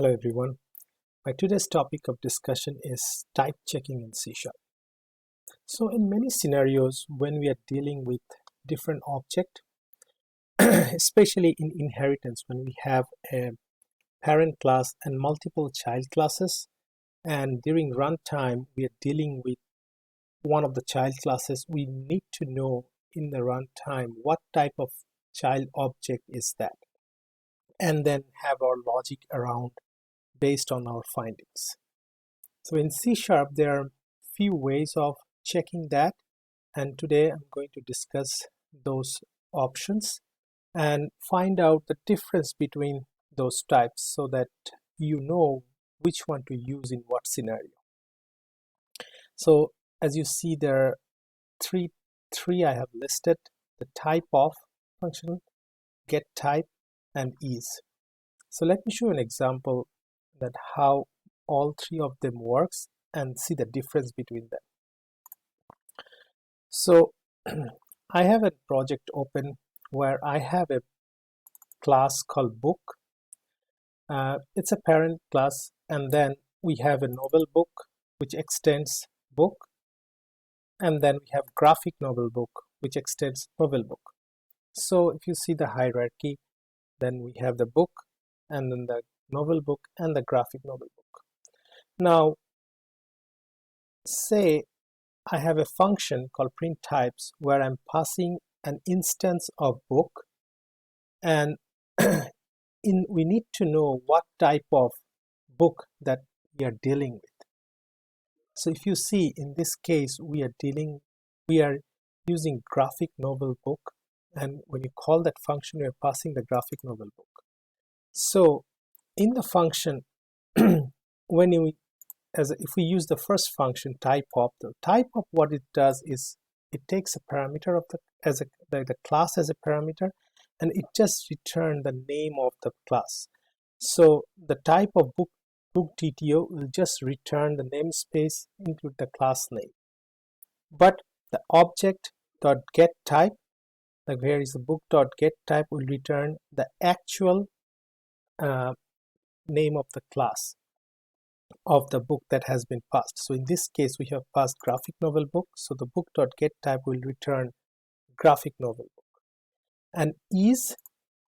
Hello everyone. My today's topic of discussion is type checking in C#. So in many scenarios when we are dealing with different object, especially in inheritance when we have a parent class and multiple child classes, and during runtime we are dealing with one of the child classes, we need to know in the runtime what type of child object is that, and then have our logic around based on our findings. So in C# there are few ways of checking that, and today I'm going to discuss those options and find out the difference between those types so that you know which one to use in what scenario. So as you see, there are three I have listed: the typeof function, GetType, and is. So let me show you an example that how all three of them works and see the difference between them. So I have a project open where I have a class called book. It's a parent class, and then we have a novel book which extends book, and then we have graphic novel book which extends novel book. So if you see the hierarchy, then we have the book and then the novel book and the graphic novel book. Now say I have a function called print types where I'm passing an instance of book, and we need to know what type of book that we are dealing with. So if you see in this case we are using graphic novel book, and when you call that function we are passing the graphic novel book. So in the function if we use the first function typeof, the typeof, what it does is it takes a parameter of the class as a parameter, and it just returns the name of the class. So the type of book DTO will just return the namespace include the class name, but the object.getType, like here is the book.getType, will return the actual name of the class of the book that has been passed. So in this case we have passed graphic novel book, so the book.getType will return graphic novel book. And is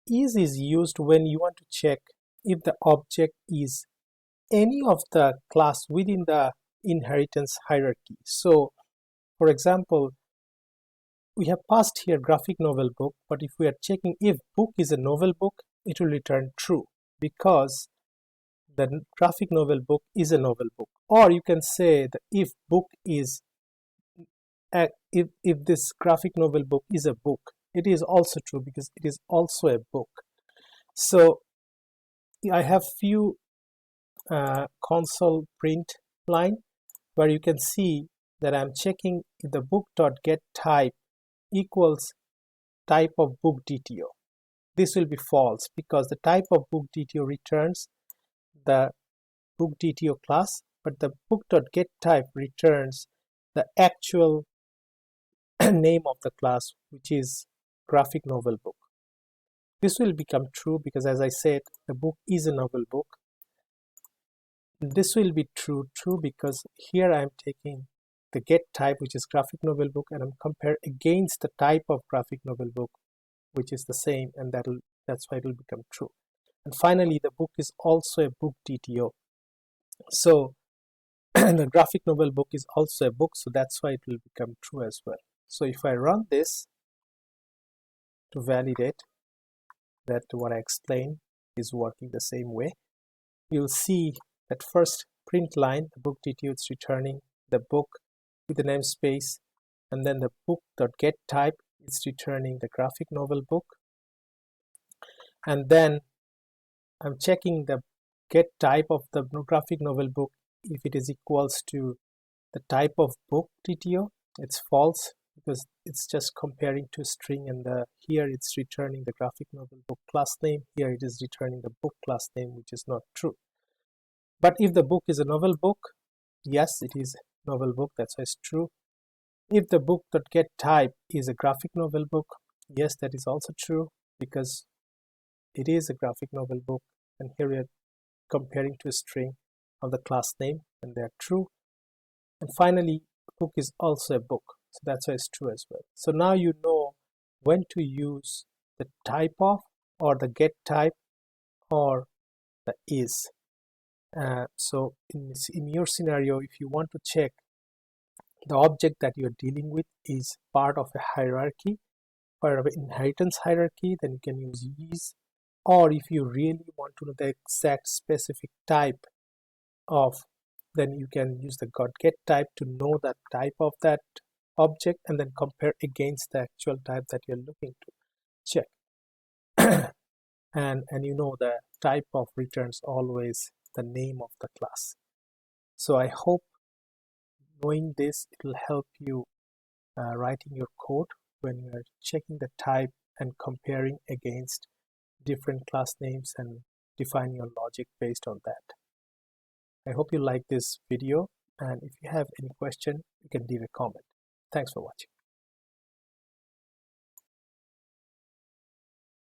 used when you want to check if the object is any of the class within the inheritance hierarchy. So for example, we have passed here graphic novel book, but if we are checking if book is a novel book, it will return true because the graphic novel book is a novel book. Or you can say that if book is if this graphic novel book is a book, it is also true because it is also a book. So I have few console print line where you can see that I'm checking if the book.getType equals type of book DTO. This will be false because the type of book DTO returns the book DTO class, but the book.getType returns the actual name of the class, which is graphic novel book. This will become true because, as I said, the book is a novel book. This will be true because here I am taking the GetType, which is graphic novel book, and I'm comparing against the type of graphic novel book, which is the same, and that's why it will become true. And finally, the book is also a book DTO. So the graphic novel book is also a book, so that's why it will become true as well. So if I run this to validate that what I explained is working the same way, you'll see that first print line, the book DTO is returning the book with the namespace, and then the book.getType is returning the graphic novel book, and then I'm checking the GetType of the graphic novel book. If it is equals to the type of book DTO, it's false because it's just comparing to string, and here it's returning the graphic novel book class name. Here it is returning the book class name, which is not true. But if the book is a novel book, yes, it is novel book, that's why it's true. If the book.getType is a graphic novel book, yes, that is also true because it is a graphic novel book, and here we are comparing to a string of the class name, and they're true. And finally, book is also a book, so that's why it's true as well. So now you know when to use the typeof or the GetType or the is. So in your scenario, if you want to check the object that you're dealing with is part of a hierarchy, part of an inheritance hierarchy, then you can use is. Or if you really want to know the exact specific type of, then you can use the GetType to know the type of that object and then compare against the actual type that you're looking to check. and you know the type of returns always the name of the class. So I hope knowing this, it will help you writing your code when you are checking the type and comparing against different class names and define your logic based on that. I hope you like this video, and if you have any question, you can leave a comment. Thanks for watching.